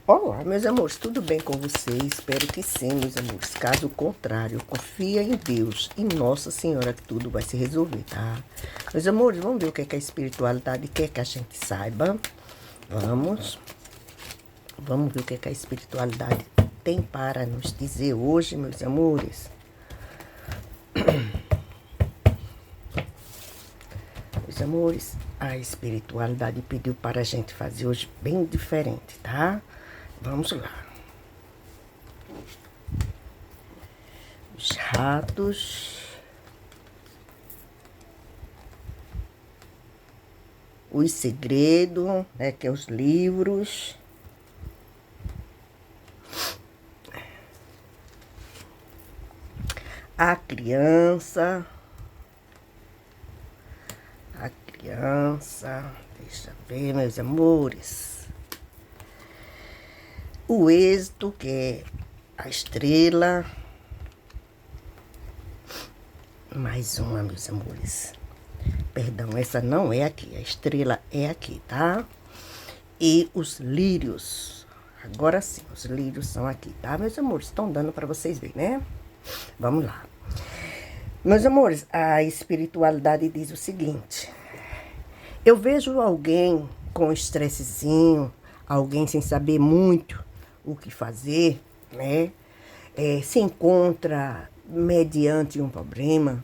Olá, meus amores, tudo bem com vocês? Espero que sim, meus amores. Caso contrário, confia em Deus, em Nossa Senhora, que tudo vai se resolver, tá? Meus amores, vamos ver o que é que a espiritualidade quer que a gente saiba. Vamos. Vamos ver o que é que a espiritualidade tem para nos dizer hoje, meus amores. Meus amores, a espiritualidade pediu para a gente fazer hoje bem diferente, tá? Vamos lá. Os ratos. Os segredos, né, que é os livros. A criança. A criança. Deixa eu ver, meus amores. O êxito, que é a estrela. Mais uma, meus amores. Perdão, essa não é aqui. A estrela é aqui, tá? E os lírios. Agora sim, os lírios são aqui, tá, meus amores? Estão dando para vocês verem, né? Vamos lá. Meus amores, a espiritualidade diz o seguinte. Eu vejo alguém com estressezinho, alguém sem saber muito o que fazer, né? Se encontra mediante um problema,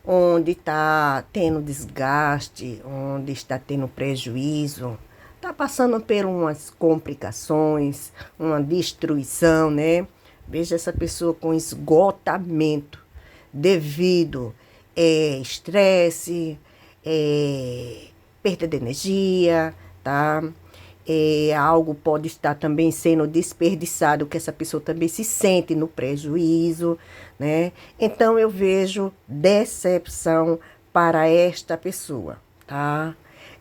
onde está tendo desgaste, onde está tendo prejuízo, está passando por umas complicações, uma destruição, né? Veja essa pessoa com esgotamento devido a estresse, perda de energia, tá? Algo pode estar também sendo desperdiçado, que essa pessoa também se sente no prejuízo, né? Então, eu vejo decepção para esta pessoa, tá?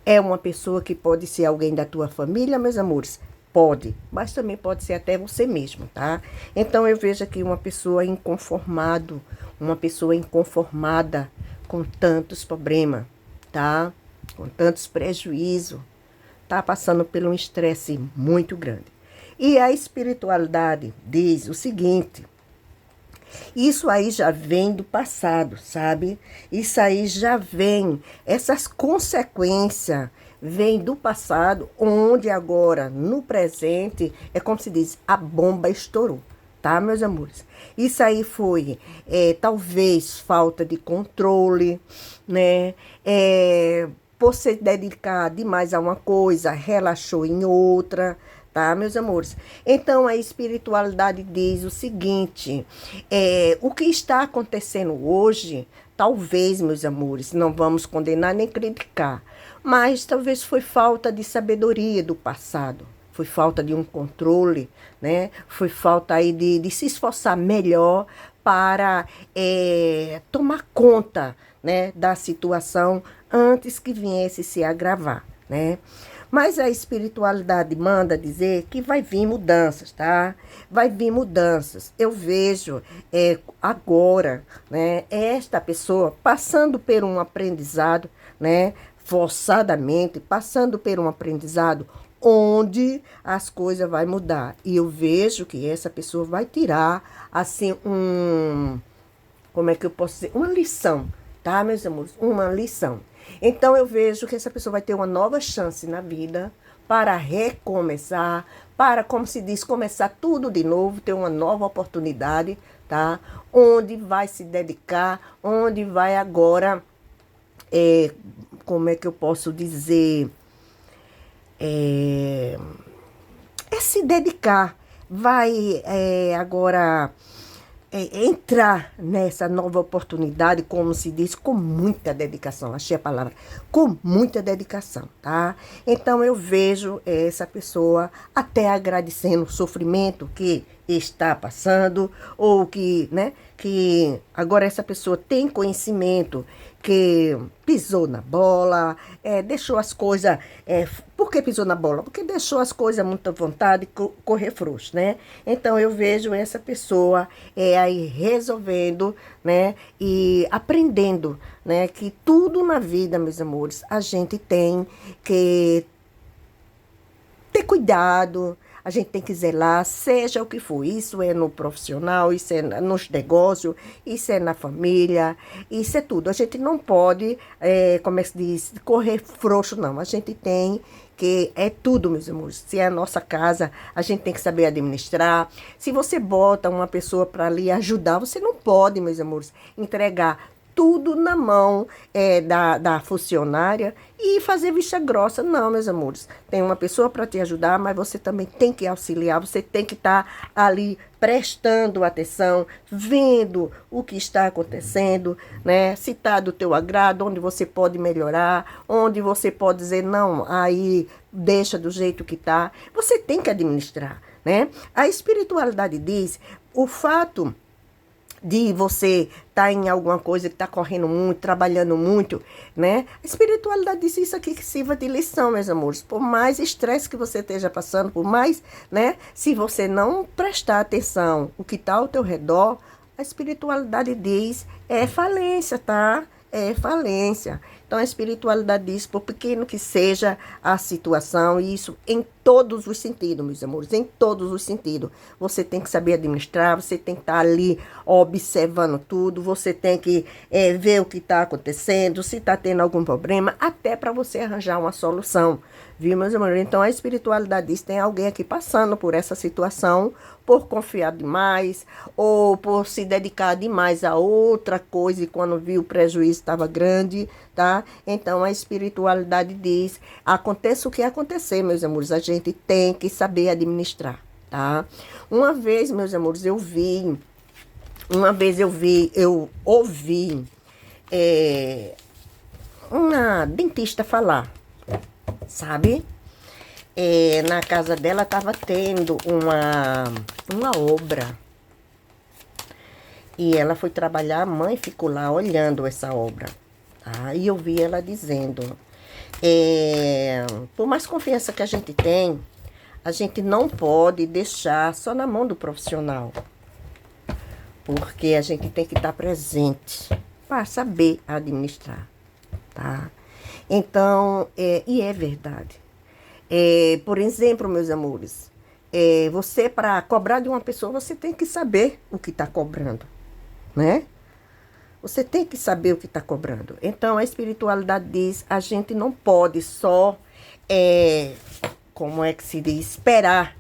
É uma pessoa que pode ser alguém da tua família, meus amores? Pode, mas também pode ser até você mesmo, tá? Então, eu vejo aqui uma pessoa inconformada com tantos problemas, tá? Com tantos prejuízos. Está passando por um estresse muito grande. E a espiritualidade diz o seguinte, isso aí já vem do passado, sabe? Isso aí já vem, essas consequências vêm do passado, onde agora, no presente, é como se diz, a bomba estourou, tá, meus amores? Isso aí foi, talvez, falta de controle, né? Por se dedicar demais a uma coisa, relaxou em outra, tá, meus amores? Então, a espiritualidade diz o seguinte, o que está acontecendo hoje, talvez, meus amores, não vamos condenar nem criticar, mas talvez foi falta de sabedoria do passado, foi falta de um controle, né? Foi falta aí de se esforçar melhor para tomar conta, né, da situação antes que viesse se agravar, né? Mas a espiritualidade manda dizer que vai vir mudanças, tá? Vai vir mudanças. Eu vejo agora, né, esta pessoa passando por um aprendizado, né, forçadamente, passando por um aprendizado onde as coisas vão mudar. E eu vejo que essa pessoa vai tirar, assim, como é que eu posso dizer? Uma lição, tá, meus amores? Uma lição. Então, eu vejo que essa pessoa vai ter uma nova chance na vida para recomeçar, para, como se diz, começar tudo de novo, ter uma nova oportunidade, tá? Onde vai se dedicar, onde vai agora, como é que eu posso dizer? Se dedicar, vai agora entrar nessa nova oportunidade, como se diz, com muita dedicação. Achei a palavra, com muita dedicação, tá? Então, eu vejo essa pessoa até agradecendo o sofrimento que está passando, ou que, né, que agora essa pessoa tem conhecimento, que pisou na bola, deixou as coisas... por que pisou na bola? Porque deixou as coisas muito à vontade, correr frouxo, né? Então, eu vejo essa pessoa aí resolvendo, né, e aprendendo, né, que tudo na vida, meus amores, a gente tem que ter cuidado, a gente tem que zelar, seja o que for. Isso é no profissional, isso é nos negócios, isso é na família, isso é tudo. A gente não pode, como é que se diz, correr frouxo, não. A gente tem que é tudo, meus amores. Se é a nossa casa, a gente tem que saber administrar. Se você bota uma pessoa para lhe ajudar, você não pode, meus amores, entregar tudo na mão da funcionária e fazer vista grossa. Não, meus amores. Tem uma pessoa para te ajudar, mas você também tem que auxiliar, você tem que estar ali prestando atenção, vendo o que está acontecendo, né? Se está do teu agrado, onde você pode melhorar, onde você pode dizer, não, aí deixa do jeito que está. Você tem que administrar, né? A espiritualidade diz, o fato de você estar em alguma coisa que está correndo muito, trabalhando muito, né? A espiritualidade diz isso aqui que sirva de lição, meus amores. Por mais estresse que você esteja passando, por mais, né? Se você não prestar atenção o que está ao teu redor, a espiritualidade diz é falência, tá? É falência. Então, a espiritualidade diz, por pequeno que seja a situação, e isso em todos os sentidos, meus amores, em todos os sentidos. Você tem que saber administrar, você tem que estar ali observando tudo, você tem que ver o que está acontecendo, se está tendo algum problema, até para você arranjar uma solução. Viu, meus amores? Então, a espiritualidade diz, tem alguém aqui passando por essa situação, por confiar demais, ou por se dedicar demais a outra coisa, e quando viu o prejuízo estava grande, tá? Então, a espiritualidade diz, aconteça o que acontecer, meus amores, a gente tem que saber administrar, tá? Uma vez, meus amores, eu ouvi uma dentista falar, sabe? Na casa dela estava tendo uma obra. E ela foi trabalhar, a mãe ficou lá olhando essa obra. Tá? E eu vi ela dizendo, por mais confiança que a gente tem, a gente não pode deixar só na mão do profissional. Porque a gente tem que estar presente para saber administrar, tá? Então, e é verdade. Por exemplo, meus amores, você para cobrar de uma pessoa, você tem que saber o que está cobrando, né? Você tem que saber o que está cobrando. Então, a espiritualidade diz, a gente não pode só, como é que se diz, esperar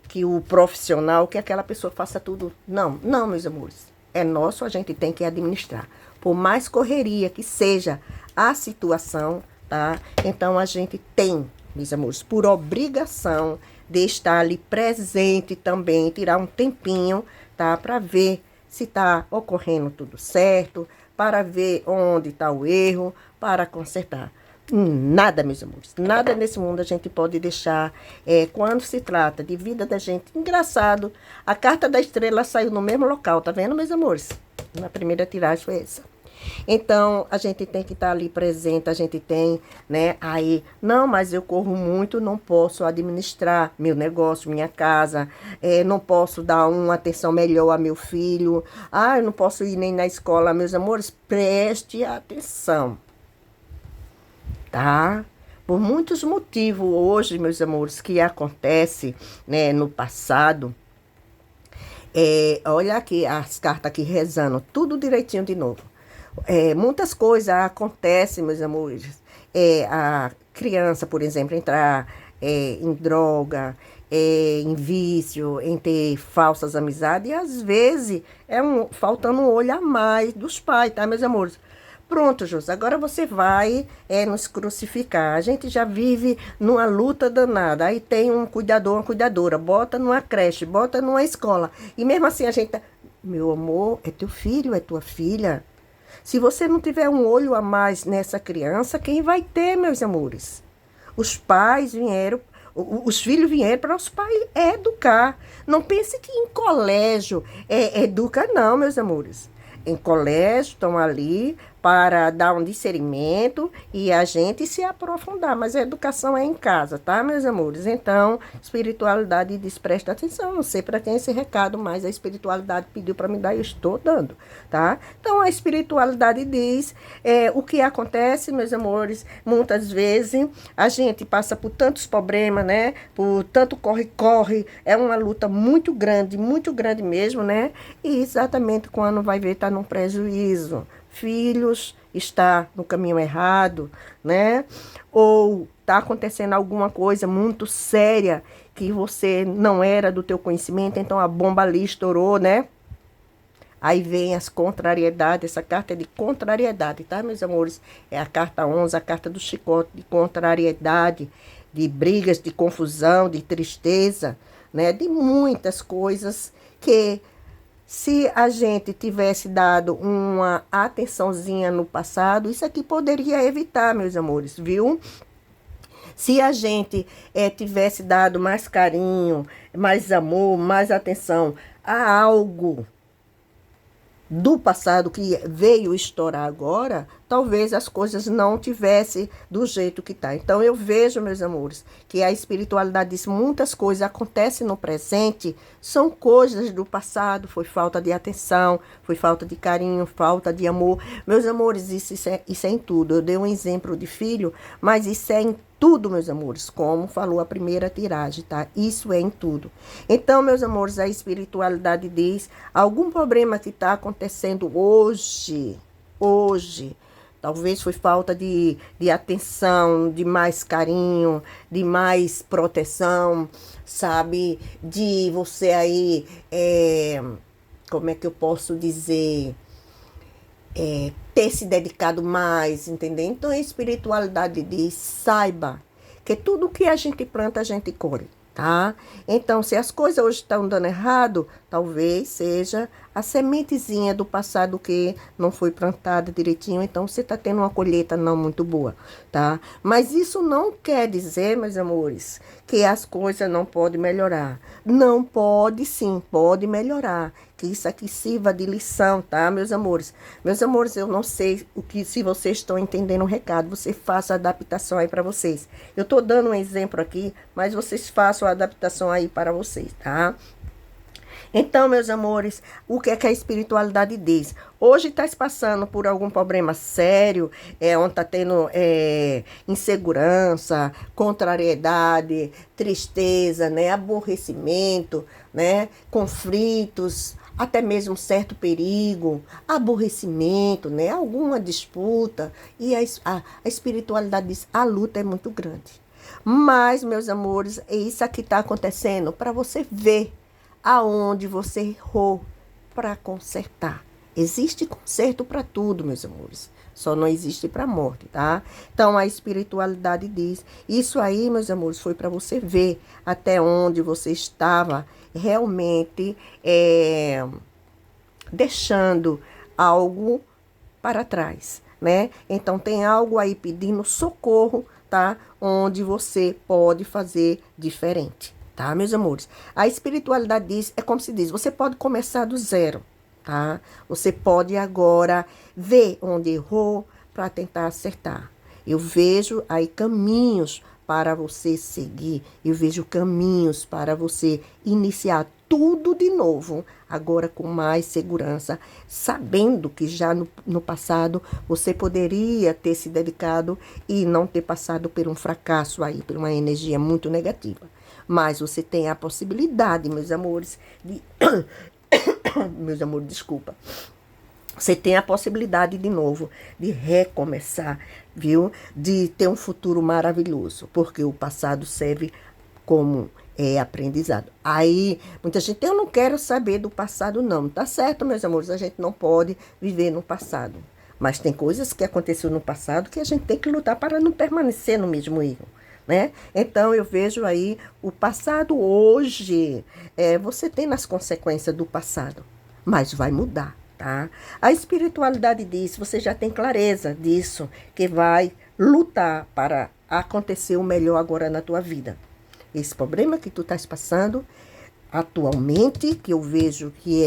que o profissional, que aquela pessoa faça tudo. Não, não, meus amores. É nosso, a gente tem que administrar. Por mais correria que seja a situação, tá? Então, a gente tem, meus amores, por obrigação de estar ali presente também, tirar um tempinho, tá? Para ver se está ocorrendo tudo certo, para ver onde está o erro, para consertar. Nada, meus amores, nada nesse mundo a gente pode deixar, quando se trata de vida da gente. Engraçado, a carta da estrela saiu no mesmo local, tá vendo, meus amores? Na primeira tiragem foi essa. Então, a gente tem que estar ali presente, a gente tem, né, aí, não, mas eu corro muito, não posso administrar meu negócio, minha casa, não posso dar uma atenção melhor a meu filho, eu não posso ir nem na escola, meus amores, preste atenção, tá? Por muitos motivos hoje, meus amores, que acontece, né, no passado, olha aqui as cartas aqui rezando, tudo direitinho de novo. Muitas coisas acontecem, meus amores. A criança, por exemplo, entrar em droga, em vício, em ter falsas amizades, e às vezes faltando um olho a mais dos pais, tá, meus amores? Pronto, José, agora você vai nos crucificar. A gente já vive numa luta danada. Aí tem um cuidador, uma cuidadora, bota numa creche, bota numa escola. E mesmo assim a gente tá... Meu amor, é teu filho, é tua filha. Se você não tiver um olho a mais nessa criança, quem vai ter, meus amores? Os pais vieram, os filhos vieram para os pais educar. Não pense que em colégio educa, não, meus amores. Em colégio estão ali para dar um discernimento e a gente se aprofundar. Mas a educação é em casa, tá, meus amores? Então, espiritualidade diz, presta atenção. Não sei para quem é esse recado, mas a espiritualidade pediu para me dar e eu estou dando, tá? Então, a espiritualidade diz o que acontece, meus amores. Muitas vezes a gente passa por tantos problemas, né? Por tanto corre-corre. É uma luta muito grande mesmo, né? E exatamente quando vai ver, está num prejuízo. Filhos está no caminho errado, né? Ou está acontecendo alguma coisa muito séria que você não era do teu conhecimento, então a bomba ali estourou, né? Aí vem as contrariedades, essa carta é de contrariedade, tá, meus amores? É a carta 11, a carta do chicote, de contrariedade, de brigas, de confusão, de tristeza, né? De muitas coisas que, se a gente tivesse dado uma atençãozinha no passado, isso aqui poderia evitar, meus amores, viu? Se a gente tivesse dado mais carinho, mais amor, mais atenção a algo do passado que veio estourar agora, talvez as coisas não tivessem do jeito que está. Então, eu vejo, meus amores, que a espiritualidade diz muitas coisas acontecem no presente, são coisas do passado, foi falta de atenção, foi falta de carinho, falta de amor. Meus amores, isso é em tudo. Eu dei um exemplo de filho, mas isso é em tudo, meus amores, como falou a primeira tiragem, tá? Isso é em tudo. Então, meus amores, a espiritualidade diz, algum problema que está acontecendo hoje, talvez foi falta de atenção, de mais carinho, de mais proteção, sabe? De você aí, como é que eu posso dizer? Ter se dedicado mais, entendeu? Então a espiritualidade diz, saiba que tudo que a gente planta, a gente colhe, tá? Então, se as coisas hoje estão dando errado, talvez seja a sementezinha do passado que não foi plantada direitinho, então você está tendo uma colheita não muito boa, tá? Mas isso não quer dizer, meus amores, que as coisas não podem melhorar. Não pode sim, pode melhorar. Que isso aqui sirva de lição, tá, meus amores? Meus amores, eu não sei se vocês estão entendendo o recado, você faça a adaptação aí para vocês. Eu tô dando um exemplo aqui, mas vocês façam a adaptação aí para vocês, tá? Então, meus amores, o que é que a espiritualidade diz? Hoje está se passando por algum problema sério, onde está tendo insegurança, contrariedade, tristeza, né, aborrecimento, né, conflitos, até mesmo certo perigo, aborrecimento, né, alguma disputa. E a espiritualidade diz, a luta é muito grande. Mas, meus amores, é isso aqui está acontecendo para você ver aonde você errou para consertar. Existe conserto para tudo, meus amores. Só não existe para a morte, tá? Então, a espiritualidade diz, isso aí, meus amores, foi para você ver até onde você estava realmente deixando algo para trás, né? Então, tem algo aí pedindo socorro, tá? Onde você pode fazer diferente. Tá, meus amores? A espiritualidade diz, é como se diz, você pode começar do zero, tá? Você pode agora ver onde errou para tentar acertar. Eu vejo aí caminhos para você seguir, eu vejo caminhos para você iniciar tudo de novo, agora com mais segurança, sabendo que já no passado você poderia ter se dedicado e não ter passado por um fracasso aí, por uma energia muito negativa. Mas você tem a possibilidade, meus amores, de... meus amores, desculpa. Você tem a possibilidade, de novo, de recomeçar, viu? De ter um futuro maravilhoso, porque o passado serve como aprendizado. Aí, muita gente, eu não quero saber do passado, não. Tá certo, meus amores, a gente não pode viver no passado. Mas tem coisas que aconteceram no passado que a gente tem que lutar para não permanecer no mesmo erro. Né? Então, eu vejo aí o passado hoje, você tem as consequências do passado, mas vai mudar, tá? A espiritualidade diz, você já tem clareza disso, que vai lutar para acontecer o melhor agora na tua vida. Esse problema que tu estás passando, atualmente, que eu vejo que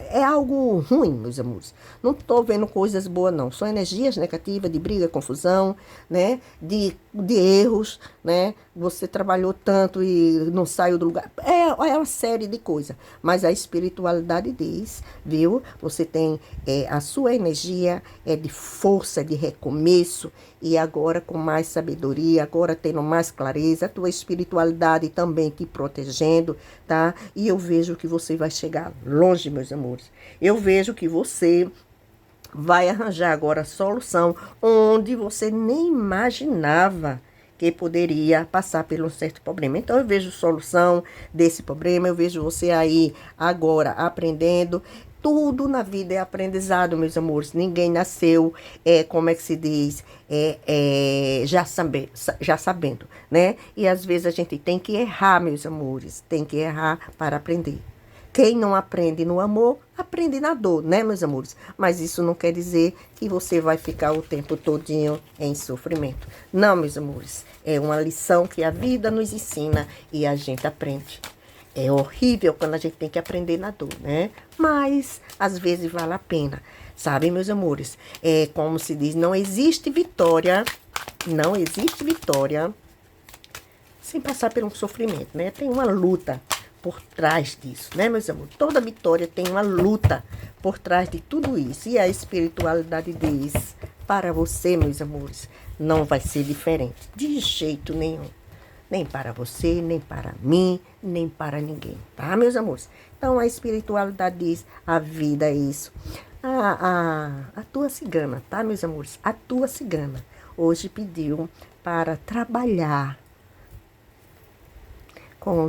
é algo ruim, meus amores. Não estou vendo coisas boas, não. São energias negativas, de briga, confusão, né? De erros, né? Você trabalhou tanto e não saiu do lugar. É uma série de coisas. Mas a espiritualidade diz, viu? Você tem a sua energia de força, de recomeço, e agora com mais sabedoria, agora tendo mais clareza, a tua espiritualidade também te protegendo, tá? E eu vejo que você vai chegar longe, meus amores. Eu vejo que você vai arranjar agora a solução onde você nem imaginava que poderia passar por um certo problema. Então, eu vejo solução desse problema, eu vejo você aí agora aprendendo. Tudo na vida é aprendizado, meus amores. Ninguém nasceu, como é que se diz, já sabendo, né? E às vezes a gente tem que errar, meus amores. Tem que errar para aprender. Quem não aprende no amor, aprende na dor, né, meus amores? Mas isso não quer dizer que você vai ficar o tempo todinho em sofrimento. Não, meus amores. É uma lição que a vida nos ensina e a gente aprende. É horrível quando a gente tem que aprender na dor, né? Mas, às vezes, vale a pena. Sabe, meus amores? É como se diz, não existe vitória sem passar por um sofrimento, né? Tem uma luta por trás disso, né, meus amores? Toda vitória tem uma luta por trás de tudo isso. E a espiritualidade diz, para você, meus amores, não vai ser diferente. De jeito nenhum. Nem para você, nem para mim, nem para ninguém, tá, meus amores? Então, a espiritualidade diz, a vida é isso. A tua cigana, tá, meus amores? A tua cigana hoje pediu para trabalhar com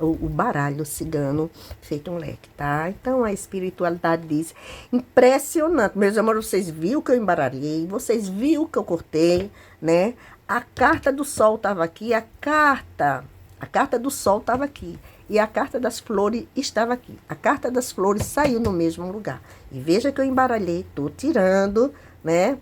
o baralho cigano feito um leque, tá? Então, a espiritualidade diz, impressionante. Meus amores, vocês viram que eu embaralhei, vocês viram que eu cortei, né? A carta do sol estava aqui, a carta do sol estava aqui. E a carta das flores estava aqui. A carta das flores saiu no mesmo lugar. E veja que eu embaralhei, estou tirando, né?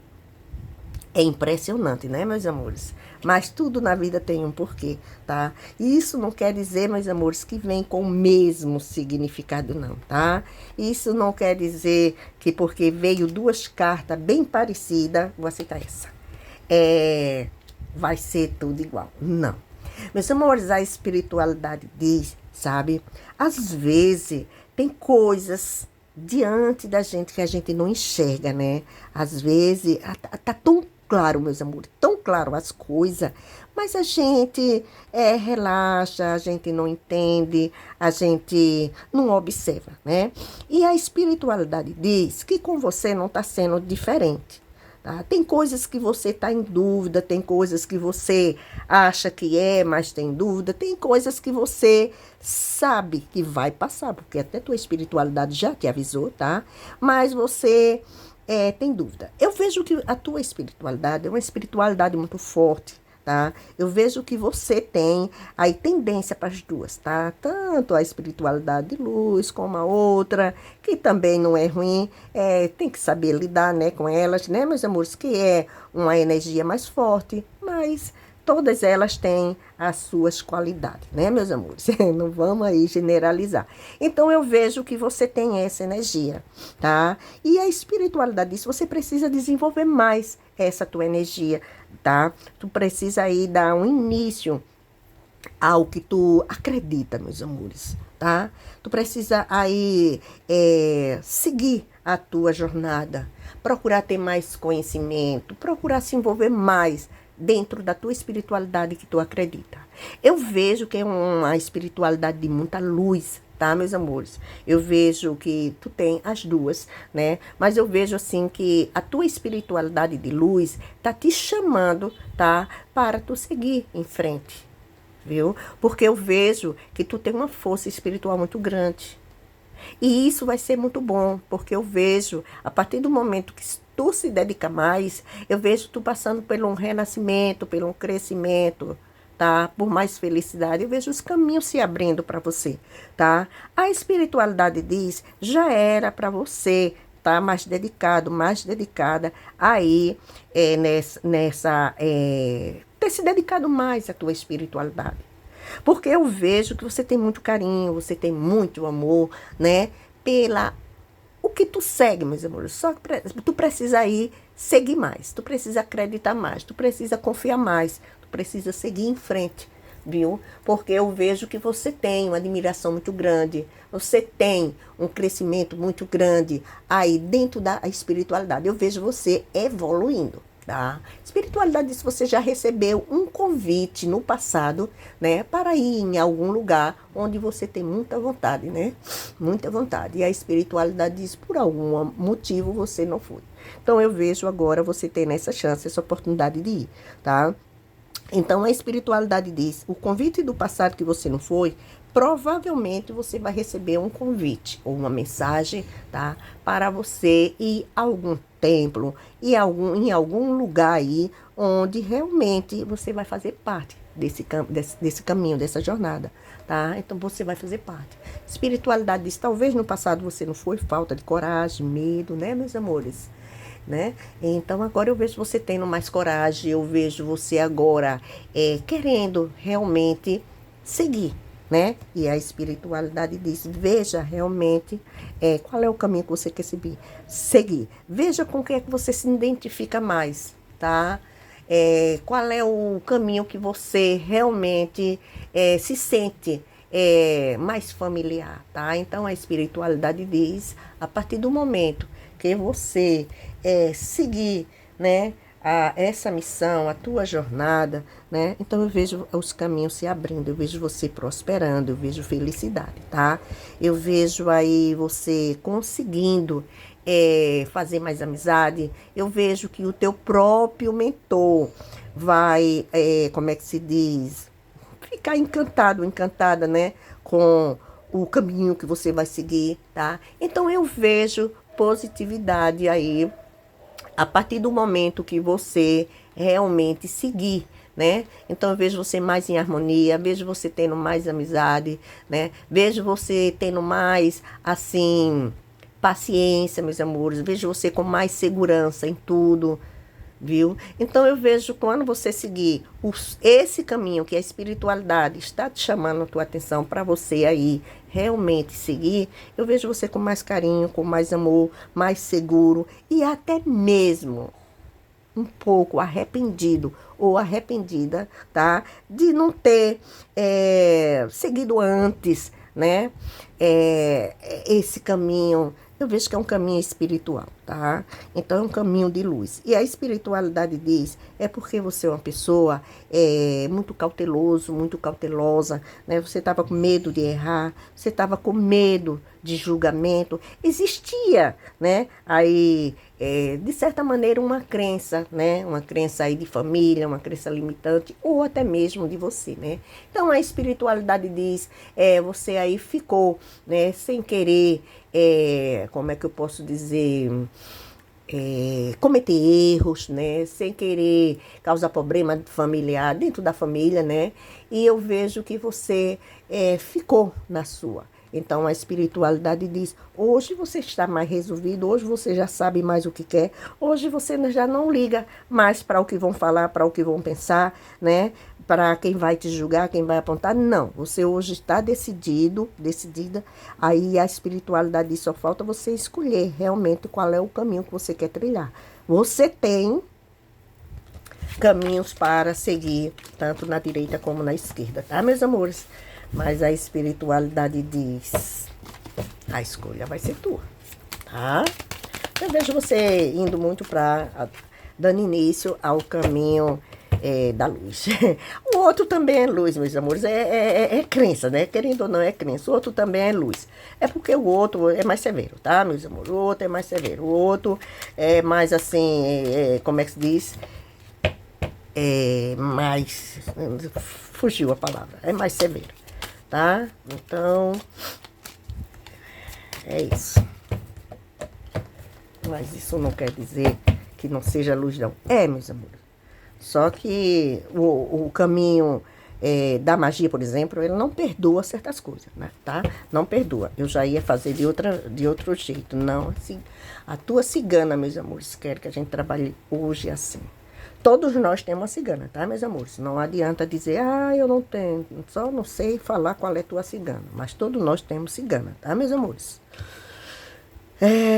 É impressionante, né, meus amores? Mas tudo na vida tem um porquê, tá? E isso não quer dizer, meus amores, que vem com o mesmo significado, não, tá? Isso não quer dizer que porque veio duas cartas bem parecidas, vou aceitar essa, vai ser tudo igual. Não. Meus amores, a espiritualidade diz, sabe? Às vezes, tem coisas diante da gente que a gente não enxerga, né? Às vezes, tá tão claro, meus amores, tão claro as coisas, mas a gente relaxa, a gente não entende, a gente não observa, né? E a espiritualidade diz que com você não está sendo diferente. Tá? Tem coisas que você está em dúvida, tem coisas que você acha que mas tem dúvida, tem coisas que você sabe que vai passar, porque até tua espiritualidade já te avisou, tá? Mas você tem dúvida. Eu vejo que a tua espiritualidade é uma espiritualidade muito forte, tá? Eu vejo que você tem aí tendência para as duas, tá? Tanto a espiritualidade de luz como a outra, que também não é ruim, tem que saber lidar, né, com elas, né, meus amores, que é uma energia mais forte, mas todas elas têm as suas qualidades, né, meus amores? Não vamos aí generalizar. Então, eu vejo que você tem essa energia, tá? E a espiritualidade diz, você precisa desenvolver mais essa tua energia, tá? Tu precisa aí dar um início ao que tu acredita, meus amores, tá? Tu precisa aí seguir a tua jornada, procurar ter mais conhecimento, procurar se envolver mais dentro da tua espiritualidade que tu acredita. Eu vejo que é uma espiritualidade de muita luz, tá, meus amores? Eu vejo que tu tem as duas, né? Mas eu vejo assim que a tua espiritualidade de luz tá te chamando, tá? Para tu seguir em frente, viu? Porque eu vejo que tu tem uma força espiritual muito grande. E isso vai ser muito bom, porque eu vejo, a partir do momento que tu se dedica mais, eu vejo tu passando por um renascimento, por um crescimento, tá? Por mais felicidade, eu vejo os caminhos se abrindo para você, tá? A espiritualidade diz, já era para você tá mais dedicado, mais dedicada aí ter se dedicado mais à tua espiritualidade. Porque eu vejo que você tem muito carinho, você tem muito amor, né? Pela o que tu segue, meus amores. Só que tu precisa aí seguir mais, tu precisa acreditar mais, tu precisa confiar mais, tu precisa seguir em frente, viu? Porque eu vejo que você tem uma admiração muito grande, você tem um crescimento muito grande aí dentro da espiritualidade. Eu vejo você evoluindo. Tá? Espiritualidade, se você já recebeu um convite no passado, né, para ir em algum lugar onde você tem muita vontade, né? Muita vontade. E a espiritualidade diz, por algum motivo você não foi. Então eu vejo agora você tendo essa chance, essa oportunidade de ir, tá? Então a espiritualidade diz, o convite do passado que você não foi, provavelmente você vai receber um convite ou uma mensagem, tá? Para você ir a algum templo e em algum lugar aí onde realmente você vai fazer parte desse caminho, dessa jornada, tá? Então você vai fazer parte. Espiritualidade diz, talvez no passado você não foi, falta de coragem, medo, né, meus amores? Né? Então agora eu vejo você tendo mais coragem, eu vejo você agora querendo realmente seguir, né? E a espiritualidade diz, veja realmente qual é o caminho que você quer seguir. Veja com quem é que você se identifica mais, tá? Qual é o caminho que você realmente se sente mais familiar, tá? Então a espiritualidade diz, a partir do momento que você seguir, né, essa missão, a tua jornada, né? Então eu vejo os caminhos se abrindo, eu vejo você prosperando, eu vejo felicidade, tá? Eu vejo aí você conseguindo fazer mais amizade, eu vejo que o teu próprio mentor vai, como é que se diz? Ficar encantado, encantada, né? Com o caminho que você vai seguir, tá? Então eu vejo positividade aí a partir do momento que você realmente seguir, né? Então eu vejo você mais em harmonia, vejo você tendo mais amizade, né? Vejo você tendo mais, assim, paciência, meus amores. Vejo você com mais segurança em tudo, viu? Então eu vejo quando você seguir esse caminho que a espiritualidade está te chamando a tua atenção para você aí realmente seguir, eu vejo você com mais carinho, com mais amor, mais seguro e até mesmo um pouco arrependido ou arrependida, tá? De não ter seguido antes, né? Esse caminho. Eu vejo que é um caminho espiritual, tá? Então é um caminho de luz. E a espiritualidade diz, é porque você é uma pessoa muito cauteloso, muito cautelosa, né? Você estava com medo de errar, você estava com medo de julgamento. Existia, né? Aí, de certa maneira, uma crença, né? Uma crença aí de família, uma crença limitante, ou até mesmo de você, né? Então a espiritualidade diz, você aí ficou, né? Sem querer, como é que eu posso dizer, cometer erros, né, sem querer causar problema familiar dentro da família, né, e eu vejo que você ficou na sua. Então a espiritualidade diz, hoje você está mais resolvido, hoje você já sabe mais o que quer, hoje você já não liga mais para o que vão falar, para o que vão pensar, né? Para quem vai te julgar, quem vai apontar, não. Você hoje está decidido, decidida, aí a espiritualidade diz, só falta você escolher realmente qual é o caminho que você quer trilhar. Você tem caminhos para seguir, tanto na direita como na esquerda, tá, meus amores? Mas a espiritualidade diz, a escolha vai ser tua, tá? Eu vejo você indo muito dando início ao caminho da luz. O outro também é luz, meus amores, é crença, né? Querendo ou não é crença, o outro também é luz. É porque o outro é mais severo, tá, meus amores? O outro é mais severo, o outro é mais assim, como é que se diz? Mais, fugiu a palavra, é mais severo. Tá? Então, é isso. Mas isso não quer dizer que não seja luz, não. Meus amores. Só que o caminho da magia, por exemplo, ele não perdoa certas coisas, né? Tá? Não perdoa. Eu já ia fazer de outro jeito. Não, assim. A tua cigana, meus amores, quer que a gente trabalhe hoje assim. Todos nós temos uma cigana, tá, meus amores? Não adianta dizer, eu não tenho, só não sei falar qual é tua cigana. Mas todos nós temos cigana, tá, meus amores?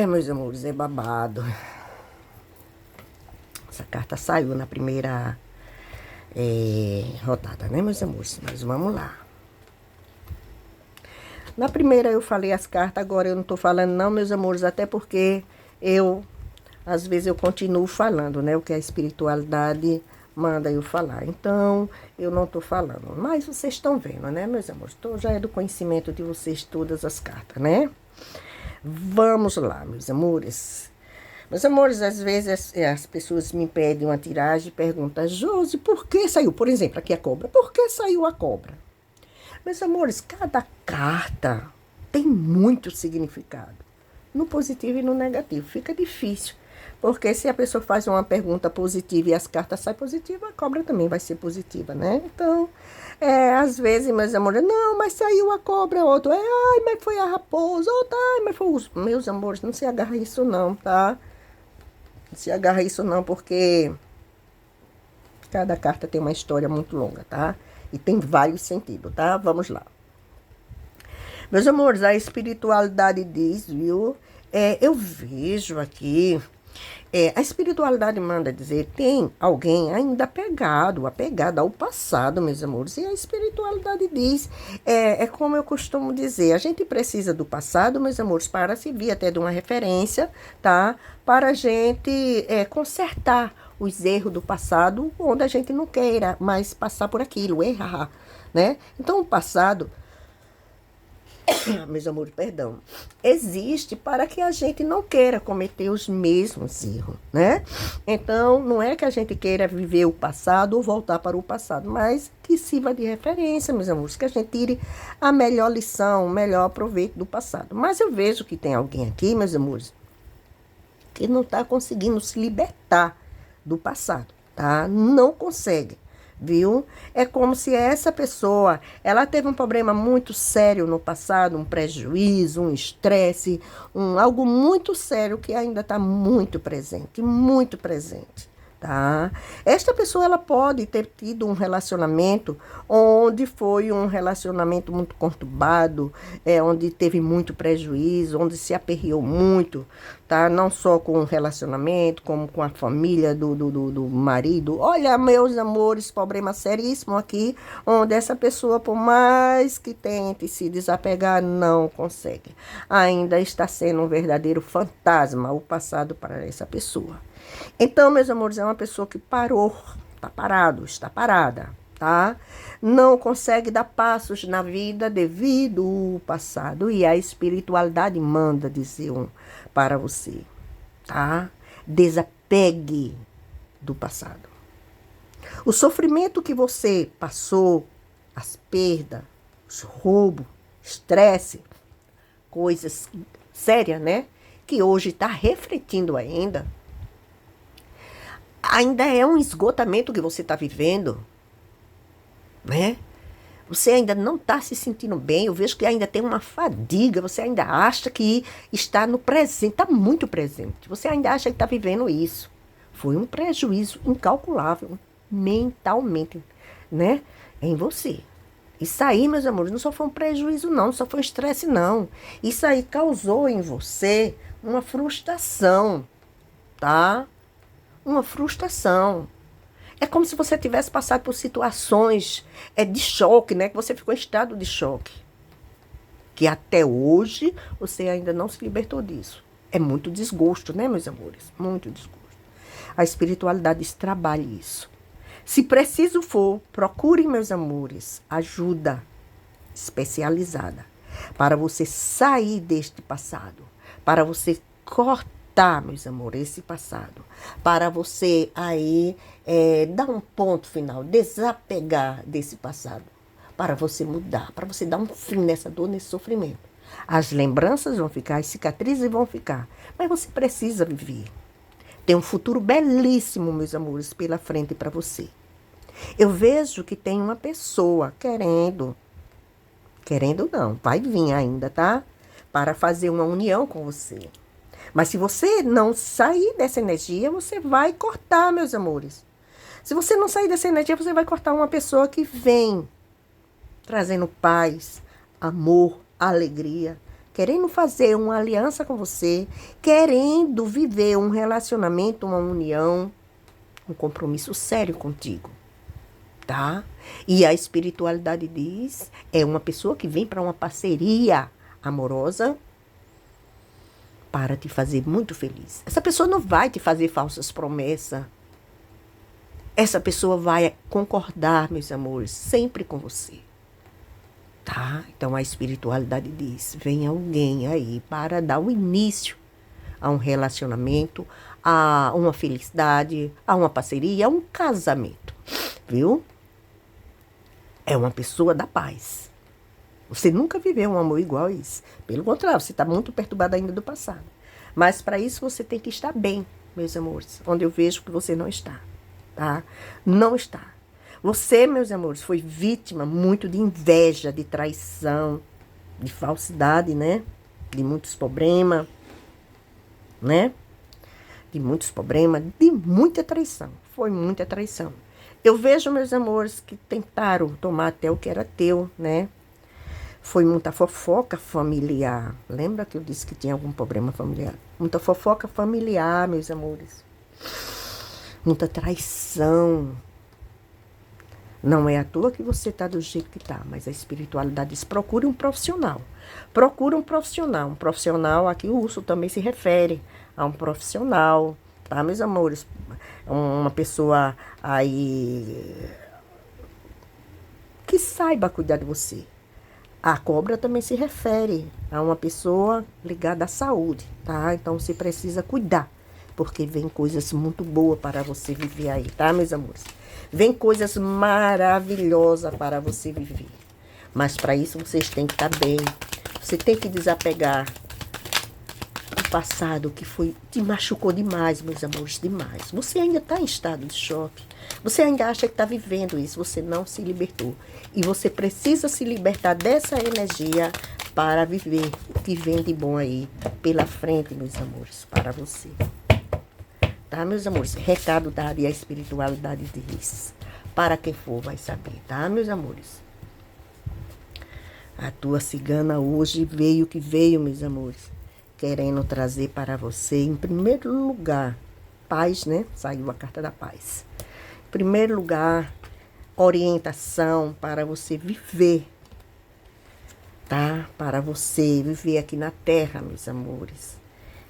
Meus amores, é babado. Essa carta saiu na primeira rodada, né, meus amores? Mas vamos lá. Na primeira eu falei as cartas, agora eu não tô falando não, meus amores, até porque às vezes eu continuo falando, né? O que a espiritualidade manda eu falar. Então, eu não tô falando. Mas vocês estão vendo, né, meus amores? Já é do conhecimento de vocês todas as cartas, né? Vamos lá, meus amores. Meus amores, às vezes as pessoas me pedem uma tiragem e perguntam, Josi, por que saiu? Por exemplo, aqui a cobra. Por que saiu a cobra? Meus amores, cada carta tem muito significado. No positivo e no negativo. Fica difícil. Porque se a pessoa faz uma pergunta positiva e as cartas saem positivas, a cobra também vai ser positiva, né? Então, às vezes, meus amores, não, mas saiu a cobra, outro, mas foi a raposa, outro, mas foi os... Meus amores, não se agarra isso não, tá? Não se agarra isso não, porque cada carta tem uma história muito longa, tá? E tem vários sentidos, tá? Vamos lá. Meus amores, a espiritualidade diz, viu? Eu vejo aqui... a espiritualidade manda dizer, tem alguém ainda apegado ao passado, meus amores. E a espiritualidade diz, como eu costumo dizer, a gente precisa do passado, meus amores, para servir até de uma referência, tá? Para a gente consertar os erros do passado, onde a gente não queira mais passar por aquilo, errar, né? Então, o passado... meus amores, perdão, existe para que a gente não queira cometer os mesmos erros, né? Então, não é que a gente queira viver o passado ou voltar para o passado, mas que sirva de referência, meus amores, que a gente tire a melhor lição, o melhor proveito do passado. Mas eu vejo que tem alguém aqui, meus amores, que não está conseguindo se libertar do passado, tá? Não consegue. Viu? É como se essa pessoa, ela teve um problema muito sério no passado, um prejuízo, um estresse, algo muito sério que ainda está muito presente, tá? Esta pessoa, ela pode ter tido um relacionamento onde foi um relacionamento muito conturbado, onde teve muito prejuízo, onde se aperreou muito, tá? Não só com o relacionamento, como com a família do marido. Olha, meus amores, problema seríssimo aqui, onde essa pessoa, por mais que tente se desapegar, não consegue. Ainda está sendo um verdadeiro fantasma o passado para essa pessoa. Então, meus amores, é uma pessoa que parou, está parado, está parada, tá? Não consegue dar passos na vida devido ao passado. E a espiritualidade manda dizer para você, tá? Desapegue do passado. O sofrimento que você passou, as perdas, os roubos, estresse, coisas sérias, né? Que hoje está refletindo ainda é um esgotamento que você está vivendo, né? Você ainda não está se sentindo bem, eu vejo que ainda tem uma fadiga, você ainda acha que está no presente, está muito presente, você ainda acha que está vivendo isso. Foi um prejuízo incalculável, mentalmente, né? Em você. Isso aí, meus amores, não só foi um prejuízo não só foi um estresse não. Isso aí causou em você uma frustração, tá? Uma frustração. É como se você tivesse passado por situações de choque, né? Que você ficou em estado de choque. Que até hoje você ainda não se libertou disso. É muito desgosto, né, meus amores? Muito desgosto. A espiritualidade trabalha isso. Se preciso for, procure, meus amores, ajuda especializada para você sair deste passado, para você cortar, meus amores, esse passado, para você aí dar um ponto final, desapegar desse passado, para você mudar, para você dar um fim nessa dor, nesse sofrimento. As lembranças vão ficar, as cicatrizes vão ficar, mas você precisa viver. Tem um futuro belíssimo, meus amores, pela frente para você. Eu vejo que tem uma pessoa querendo não, vai vir ainda, tá? Para fazer uma união com você. Mas se você não sair dessa energia, você vai cortar, meus amores. Se você não sair dessa energia, você vai cortar uma pessoa que vem trazendo paz, amor, alegria, querendo fazer uma aliança com você, querendo viver um relacionamento, uma união, um compromisso sério contigo, tá? E a espiritualidade diz, é uma pessoa que vem para uma parceria amorosa para te fazer muito feliz. Essa pessoa não vai te fazer falsas promessas. Essa pessoa vai concordar, meus amores, sempre com você. Tá? Então a espiritualidade diz, vem alguém aí para dar o início a um relacionamento, a uma felicidade, a uma parceria, a um casamento. Viu? É uma pessoa da paz. Você nunca viveu um amor igual a isso. Pelo contrário, você está muito perturbado ainda do passado. Mas para isso você tem que estar bem, meus amores. Onde eu vejo que você não está. Tá? Não está. Você, meus amores, foi vítima muito de inveja, de traição, de falsidade, né? De muitos problemas, né? De muitos problemas, de muita traição. Foi muita traição. Eu vejo, meus amores, que tentaram tomar até o que era teu, né? Foi muita fofoca familiar. Lembra que eu disse que tinha algum problema familiar? Muita fofoca familiar, meus amores. Muita traição. Não é à toa que você está do jeito que está, mas a espiritualidade diz, procure um profissional. Procure um profissional. Um profissional, aqui o urso também se refere a um profissional, tá, meus amores? Uma pessoa aí que saiba cuidar de você. A cobra também se refere a uma pessoa ligada à saúde, tá? Então você precisa cuidar, porque vem coisas muito boas para você viver aí, tá, meus amores? Vem coisas maravilhosas para você viver. Mas para isso vocês têm que estar bem. Você tem que desapegar do passado que te machucou demais, meus amores, demais. Você ainda está em estado de choque. Você ainda acha que está vivendo isso. Você não se libertou. E você precisa se libertar dessa energia para viver o que vem de bom aí pela frente, meus amores, para você. Tá, meus amores? Recado dado e a espiritualidade diz. Para quem for vai saber, tá, meus amores? A tua cigana hoje veio que veio, meus amores. Querendo trazer para você, em primeiro lugar, paz, né? Saiu a carta da paz. Em primeiro lugar, orientação para você viver, tá? Para você viver aqui na terra, meus amores.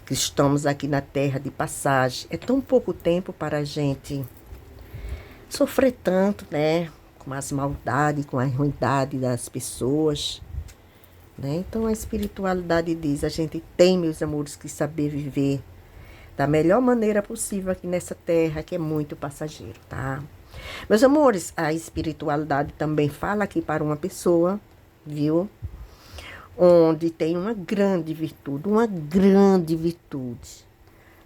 Que estamos aqui na terra de passagem. É tão pouco tempo para a gente sofrer tanto, né? Com as maldades, com a ruindade das pessoas, né? Então a espiritualidade diz, a gente tem, meus amores, que saber viver da melhor maneira possível aqui nessa terra, que é muito passageiro, tá? Meus amores, a espiritualidade também fala aqui para uma pessoa, viu? Onde tem uma grande virtude, uma grande virtude.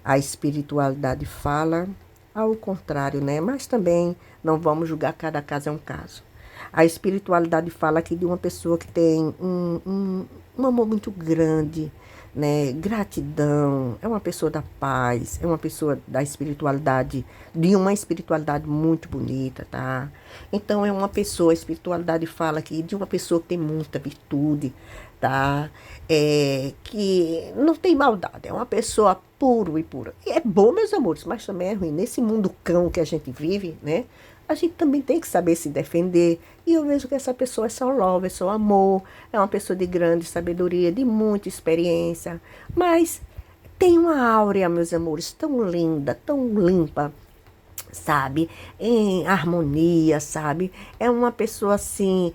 A espiritualidade fala ao contrário, né? Mas também não vamos julgar, cada caso é um caso. A espiritualidade fala aqui de uma pessoa que tem um amor muito grande, né? Gratidão, é uma pessoa da paz, é uma pessoa da espiritualidade, de uma espiritualidade muito bonita, tá? Então é uma pessoa, a espiritualidade fala aqui de uma pessoa que tem muita virtude, tá? Que não tem maldade, é uma pessoa puro e pura. E é bom, meus amores, mas também é ruim. Nesse mundo cão que a gente vive, né? A gente também tem que saber se defender. E eu vejo que essa pessoa é só love, é só amor, é uma pessoa de grande sabedoria, de muita experiência. Mas tem uma áurea, meus amores, tão linda, tão limpa, sabe? Em harmonia, sabe? É uma pessoa assim,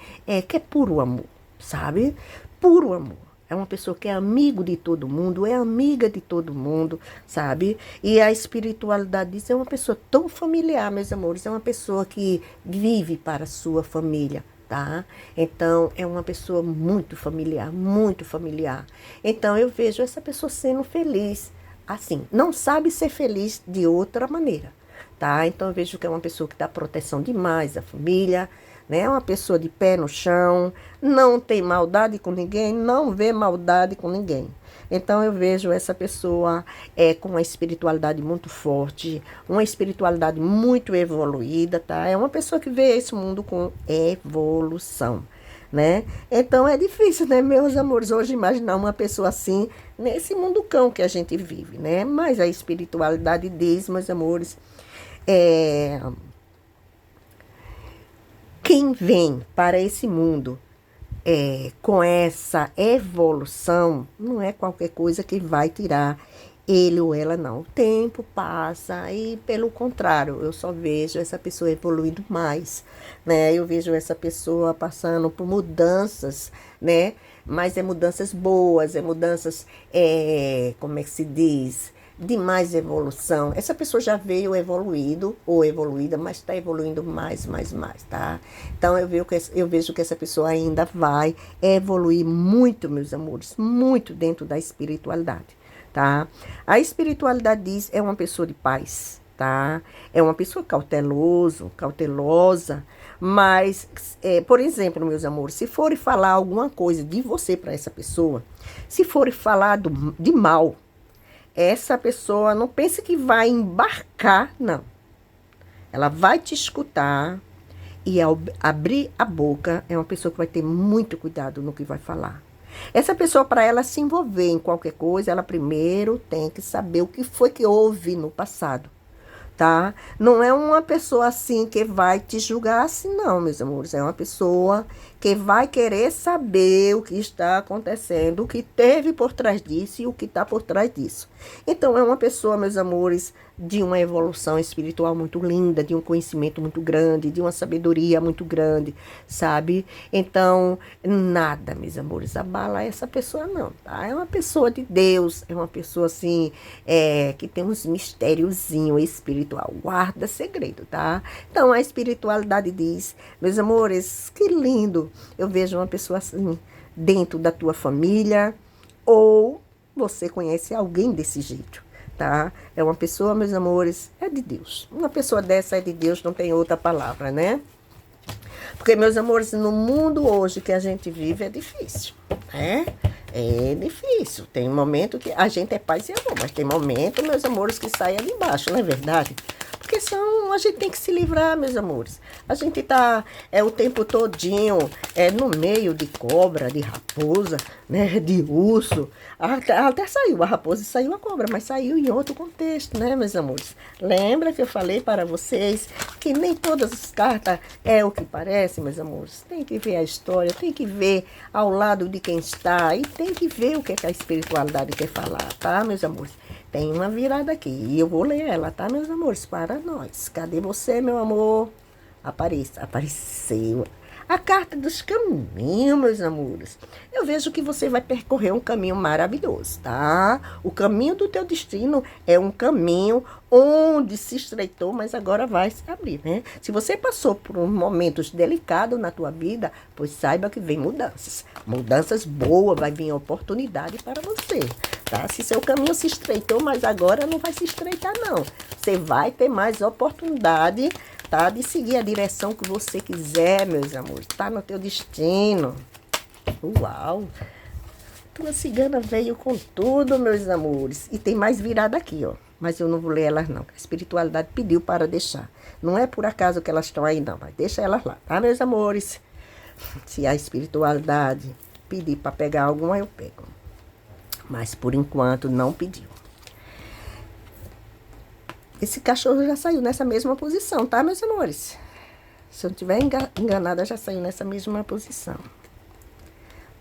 que é puro amor, sabe? Puro amor. É uma pessoa que é amigo de todo mundo, é amiga de todo mundo, sabe? E a espiritualidade diz, é uma pessoa tão familiar, meus amores, é uma pessoa que vive para a sua família, tá? Então, é uma pessoa muito familiar, muito familiar. Então, eu vejo essa pessoa sendo feliz, assim, não sabe ser feliz de outra maneira, tá? Então, eu vejo que é uma pessoa que dá proteção demais à família, né? É uma pessoa de pé no chão, não tem maldade com ninguém, não vê maldade com ninguém. Então eu vejo essa pessoa com uma espiritualidade muito forte, uma espiritualidade muito evoluída, tá? É uma pessoa que vê esse mundo com evolução, né? Então é difícil, né, meus amores, hoje imaginar uma pessoa assim nesse mundo cão que a gente vive, né? Mas a espiritualidade diz, meus amores, é, quem vem para esse mundo com essa evolução, não é qualquer coisa que vai tirar ele ou ela, não. O tempo passa e, pelo contrário, eu só vejo essa pessoa evoluindo mais, né? Eu vejo essa pessoa passando por mudanças, né? Mas é mudanças boas, é mudanças, como é que se diz? De mais evolução. Essa pessoa já veio evoluído ou evoluída, mas está evoluindo mais, tá? Então eu vejo que essa pessoa ainda vai evoluir muito, meus amores, muito dentro da espiritualidade, tá? A espiritualidade diz é uma pessoa de paz, tá? É uma pessoa cautelosa, mas, por exemplo, meus amores, se forem falar alguma coisa de você para essa pessoa, se forem falar de mal, essa pessoa não pense que vai embarcar, não. Ela vai te escutar e ao abrir a boca, é uma pessoa que vai ter muito cuidado no que vai falar. Essa pessoa, para ela se envolver em qualquer coisa, ela primeiro tem que saber o que foi que houve no passado, tá? Não é uma pessoa assim que vai te julgar assim, não, meus amores. É uma pessoa que vai querer saber o que está acontecendo, o que teve por trás disso e o que está por trás disso. Então, é uma pessoa, meus amores, de uma evolução espiritual muito linda, de um conhecimento muito grande, de uma sabedoria muito grande, sabe? Então, nada, meus amores, abala essa pessoa não, tá? É uma pessoa de Deus, é uma pessoa assim, que tem uns mistériozinho espiritual, guarda segredo, tá? Então, a espiritualidade diz, meus amores, que lindo, eu vejo uma pessoa assim, dentro da tua família, ou você conhece alguém desse jeito, tá? É uma pessoa, meus amores, é de Deus. Uma pessoa dessa é de Deus, não tem outra palavra, né? Porque, meus amores, no mundo hoje que a gente vive é difícil, né? É difícil. Tem momento que a gente é paz e amor, mas tem momento, meus amores, que saia de baixo, não é verdade? Porque a gente tem que se livrar, meus amores. A gente tá o tempo todinho no meio de cobra, de raposa, né, de urso. Até saiu a raposa e saiu a cobra, mas saiu em outro contexto, né, meus amores? Lembra que eu falei para vocês que nem todas as cartas é o que parece, meus amores? Tem que ver a história, tem que ver ao lado de quem está e tem que ver o que a espiritualidade quer falar, tá, meus amores? Tem uma virada aqui e eu vou ler ela, tá, meus amores? Para nós. Cadê você, meu amor? Apareceu. A carta dos caminhos, meus amores. Eu vejo que você vai percorrer um caminho maravilhoso, tá? O caminho do teu destino é um caminho onde se estreitou, mas agora vai se abrir, né? Se você passou por momentos delicados na tua vida, pois saiba que vem mudanças. Mudanças boas, vai vir oportunidade para você, tá? Se seu caminho se estreitou, mas agora não vai se estreitar, não. Você vai ter mais oportunidade, tá? De seguir a direção que você quiser, meus amores. Tá no teu destino. Uau! Tua cigana veio com tudo, meus amores. E tem mais virada aqui, ó. Mas eu não vou ler elas, não. A espiritualidade pediu para deixar. Não é por acaso que elas estão aí, não. Mas deixa elas lá, tá, meus amores? Se a espiritualidade pedir para pegar alguma, eu pego. Mas, por enquanto, não pediu. Esse cachorro já saiu nessa mesma posição, tá, meus amores? Se eu não estiver enganada, já saiu nessa mesma posição.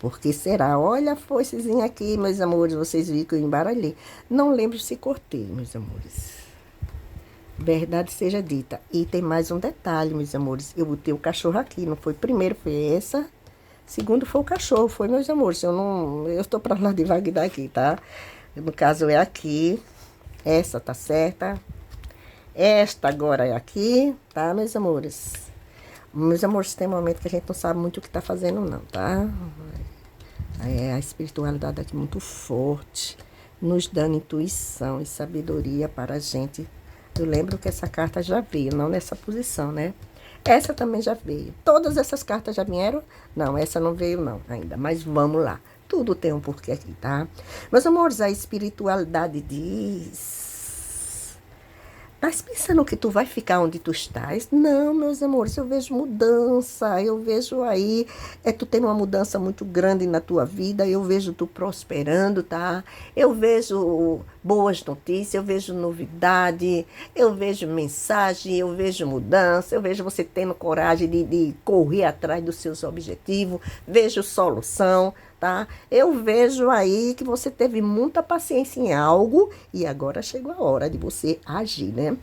Por que será? Olha a foicezinha aqui, meus amores. Vocês viram que eu embaralhei. Não lembro se cortei, meus amores. Verdade seja dita. E tem mais um detalhe, meus amores. Eu botei o cachorro aqui. Não foi primeiro, foi essa. Segundo foi o cachorro, foi, meus amores. Eu estou para lá devagar daqui, tá? No caso é aqui. Essa tá certa. Esta agora é aqui, tá, meus amores? Meus amores, tem momento que a gente não sabe muito o que tá fazendo, não, tá? A espiritualidade aqui muito forte, nos dando intuição e sabedoria para a gente. Eu lembro que essa carta já veio, não nessa posição, né? Essa também já veio. Todas essas cartas já vieram? Não, essa não veio não ainda, mas vamos lá. Tudo tem um porquê aqui, tá? Meus amores, a espiritualidade diz... Mas pensando que tu vai ficar onde tu estás? Não, meus amores, eu vejo mudança, eu vejo aí, tu tendo uma mudança muito grande na tua vida, eu vejo tu prosperando, tá? Eu vejo boas notícias, eu vejo novidade, eu vejo mensagem, eu vejo mudança, eu vejo você tendo coragem de correr atrás dos seus objetivos, vejo solução, tá? Eu vejo aí que você teve muita paciência em algo e agora chegou a hora de você agir, né?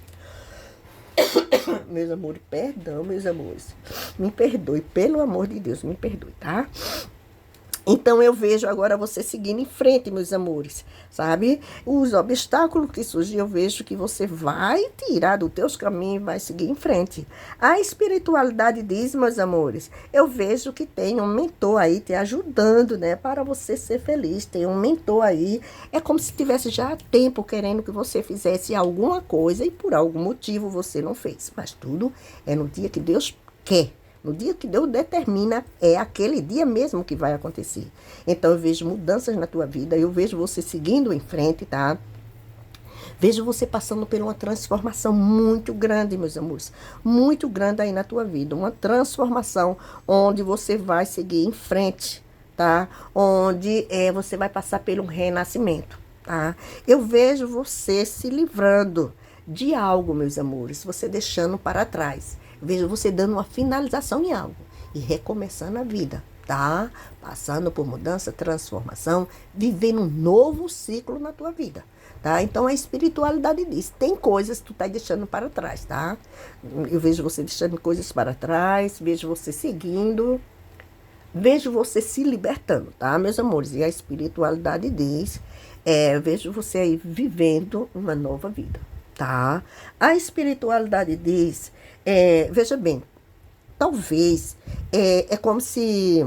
Meus amores, perdão, meus amores. Me perdoe, pelo amor de Deus, me perdoe, tá? Então, eu vejo agora você seguindo em frente, meus amores, sabe? Os obstáculos que surgem, eu vejo que você vai tirar dos teus caminhos e vai seguir em frente. A espiritualidade diz, meus amores, eu vejo que tem um mentor aí te ajudando, né? Para você ser feliz. Tem um mentor aí. É como se tivesse já tempo querendo que você fizesse alguma coisa e por algum motivo você não fez. Mas tudo é no dia que Deus quer. No dia que Deus determina, é aquele dia mesmo que vai acontecer. Então, eu vejo mudanças na tua vida, eu vejo você seguindo em frente, tá? Vejo você passando por uma transformação muito grande, meus amores. Muito grande aí na tua vida. Uma transformação onde você vai seguir em frente, tá? Onde você vai passar por um renascimento, tá? Eu vejo você se livrando de algo, meus amores. Você deixando para trás. Vejo você dando uma finalização em algo e recomeçando a vida, tá? Passando por mudança, transformação, vivendo um novo ciclo na tua vida, tá? Então, a espiritualidade diz, tem coisas que tu tá deixando para trás, tá? Eu vejo você deixando coisas para trás, vejo você seguindo, vejo você se libertando, tá, meus amores? E a espiritualidade diz, vejo você aí vivendo uma nova vida, tá? A espiritualidade diz... veja bem, talvez é como se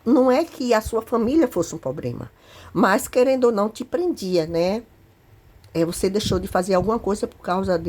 não é que a sua família fosse um problema, mas querendo ou não te prendia, né? Você deixou de fazer alguma coisa por causa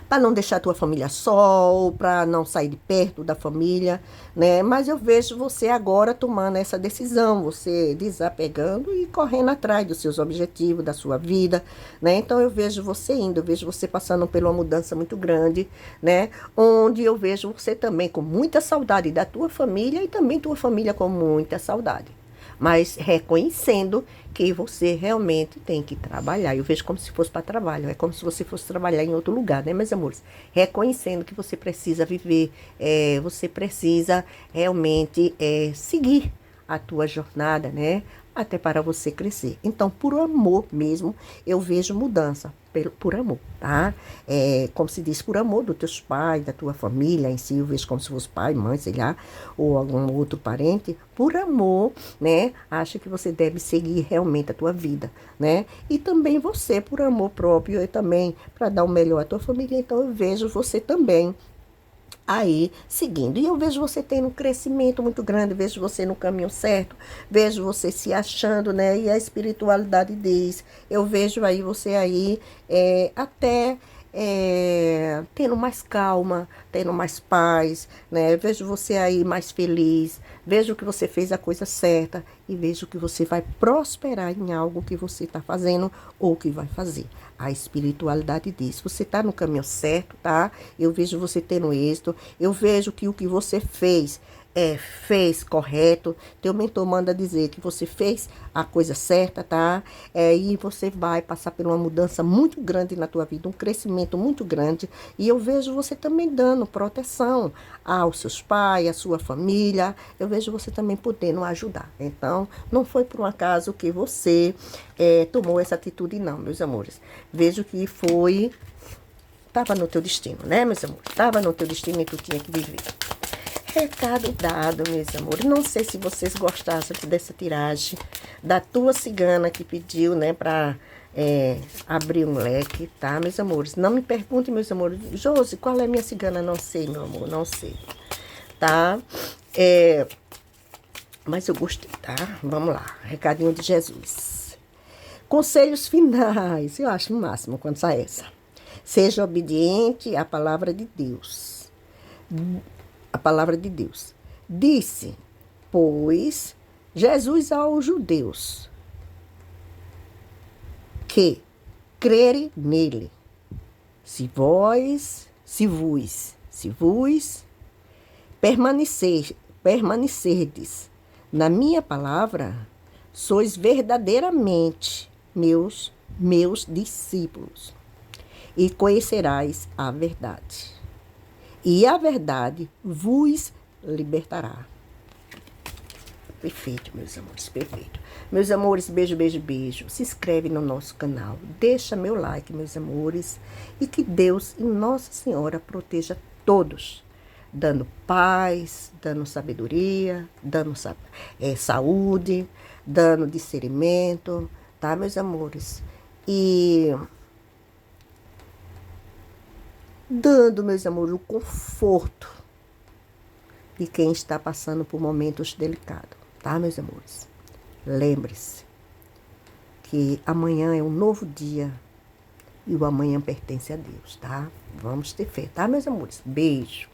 para não deixar a tua família só, para não sair de perto da família, né? Mas eu vejo você agora tomando essa decisão, você desapegando e correndo atrás dos seus objetivos, da sua vida, né? Então eu vejo você indo, eu vejo você passando por uma mudança muito grande, né? Onde eu vejo você também com muita saudade da tua família e também tua família com muita saudade. Mas reconhecendo que você realmente tem que trabalhar. Eu vejo como se fosse para trabalho, é como se você fosse trabalhar em outro lugar, né, meus amores? Reconhecendo que você precisa viver, você precisa realmente seguir a tua jornada, né? Até para você crescer. Então, por amor mesmo, eu vejo mudança, por amor, tá? Como se diz, por amor dos teus pais, da tua família em si, eu vejo como se fosse pai, mãe, sei lá, ou algum outro parente, por amor, né? Acha que você deve seguir realmente a tua vida, né? E também você, por amor próprio, e também para dar o melhor à tua família, então eu vejo você também aí seguindo. E eu vejo você tendo um crescimento muito grande, vejo você no caminho certo, vejo você se achando, né? E a espiritualidade diz, eu vejo aí você aí até tendo mais calma, tendo mais paz, né? Vejo você aí mais feliz, vejo que você fez a coisa certa e vejo que você vai prosperar em algo que você está fazendo ou que vai fazer. A espiritualidade diz, você está no caminho certo, tá? Eu vejo você tendo êxito, eu vejo que o que você fez fez correto. Teu mentor manda dizer que você fez a coisa certa, tá? E você vai passar por uma mudança muito grande na tua vida, um crescimento muito grande. E eu vejo você também dando proteção aos seus pais, à sua família. Eu vejo você também podendo ajudar. Então, não foi por um acaso que você tomou essa atitude, não, meus amores. Vejo que estava no teu destino, né, meus amores? Estava no teu destino e tu tinha que viver. Recado dado, meus amores. Não sei se vocês gostaram dessa tiragem da tua cigana que pediu, né, para abrir um leque, tá, meus amores? Não me perguntem, meus amores, Josi, qual é a minha cigana? Não sei, meu amor, não sei, tá? Mas eu gostei, tá? Vamos lá, recadinho de Jesus. Conselhos finais, eu acho no máximo quando sai essa. Seja obediente à palavra de Deus. A palavra de Deus. Disse, pois, Jesus aos judeus que crere nele, se vos permanecerdes na minha palavra, sois verdadeiramente meus discípulos, e conhecerás a verdade, e a verdade vos libertará. Perfeito, meus amores, perfeito. Meus amores, beijo, beijo, beijo. Se inscreve no nosso canal, deixa meu like, meus amores, e que Deus e Nossa Senhora proteja todos, dando paz, dando sabedoria, dando saúde, dando discernimento, tá, meus amores? E dando, meus amores, o conforto de quem está passando por momentos delicados, tá, meus amores? Lembre-se que amanhã é um novo dia e o amanhã pertence a Deus, tá? Vamos ter fé, tá, meus amores? Beijo.